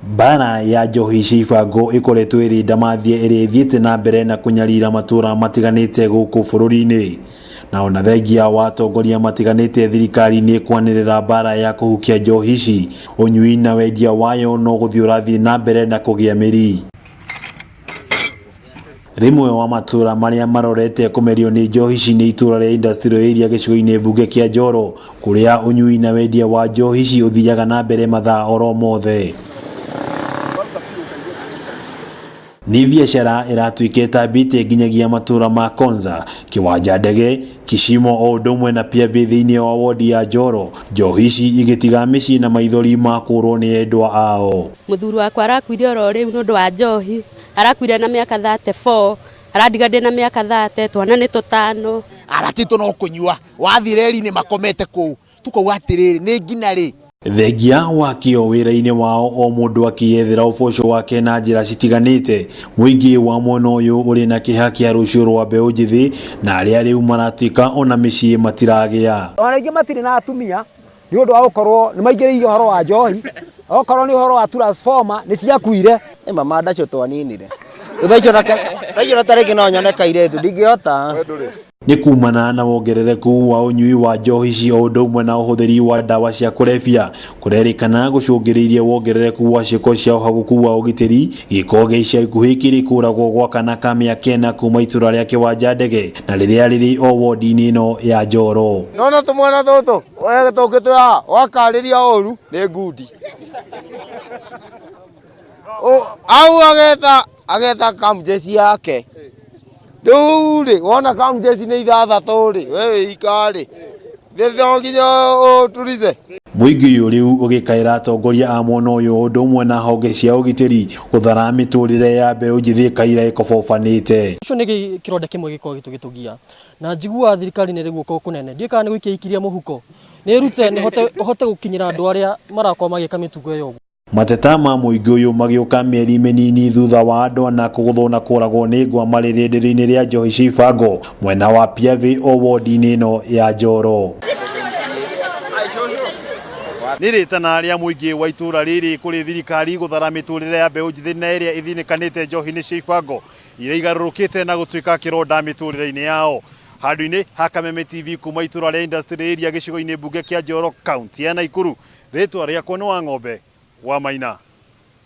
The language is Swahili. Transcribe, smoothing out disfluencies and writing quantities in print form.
Bara ya njohi cia ibango ikoretwo iri damathia iri thiete na mbere na kunyarira matura matiganite guku bururi-ini. Na ona thengia wa atongoria matiganite thirikari ni kwanirira bara ya kuhukia njohi ici, unyui na wendia wayo no guthii urathii na mbere na kugia miri. Rimwe wa matura maria marorete kumerio ni njohi ici ni Ituura ria industrial area gicigo-ini mbunge kia Njoro, kuria unyui na wendia wa njohi ici uthiaga na mbere mathaa oro mothe. Ni biashara iratuiketa biti nginyagia matura ma Konza, kiwanja ndege, Kishimo o ndomwe na pia thiini wa wodi ya Njoro. Njohi ici igitiga micii na maithori makurwo ni endwa ao. Muthuri wakwa arakuire oro riu nundu wa njohi, arakuire na miaka 34, aradiga ndina miaka 30, twana ni tutano. Aratito no kunyua, wathireri ni makomete kuu. Tukauga atiriri ni ngina ri. Thengia wakio wira-ini wao o mundu akiyethera uboco wake na njira citiganite. Muingi wa mwena uyu uri na kiha kia rucio rwa mbeu njithi na aria riu maratuika ona micii matiragia. Ona ingi matiri na atumia ni undu wa gukorwo ni maingiriire horo wa njohi, okorwo ni horo wa transformer ni ciakuire. Mama ndacio twaninire. Thaicio na tariki no nyonekeire tu ndingihota. Ni kumana na wongerereku wa unyui wa njohi ici o ndomwe na uhuthiri wa dawa cia kurebia kurerikana gucungiriirie wongerereku wa ciiko cia uhaguku wa ugitiri, giko gicia ikuhi kiri kuragwo gwa kana ka miaka 4 kuma Ituura ria kiwanja ndege na riria riri o wodi-ini ino ya Njoro. Nona tumwana tutu wega tukitwa wakariria oru ni ngundi. Au ageta kamjeci yake. Duri wona kamjeci ni ithathatu ri wewe ikari thonginya uturize. Muingi riu ugikaira atongoria a mwena uyu ndomwe na honge cia ugitiri guthara miturire ya mbeu njithi kaira ikobobanite. Icio ni kironda kimwe giko gitugia na njigua thirikari ni riguo kunene ndika ni gwikia ikiria muhuko ni rute ni hote gukinyira andu aria marakwa magika mitugo yo. Mateta ma muingi uyu magiuka mieri minini thutha wa andu na kuguthwo na kuragwo ni ngwa maririndiri-ini ria njohi cia ibango mwena wa Piavi o wodi-ini ino ya Njoro. Niritana ria muingi wa Ituura riri kuri thirikari guthara miturire ya mbeu njithi na iria ithinikanite njohi-ini cia ibango iria igarurukite na gutuika kironda miturire-ini yao. Handu-ini ha Kameme TV kuma Ituura ria industrial area gicigo-ini mbunge kia Njoro, kaunti ya Naikuru. Ritwa riakwa ni Wang'ombe wa Maina.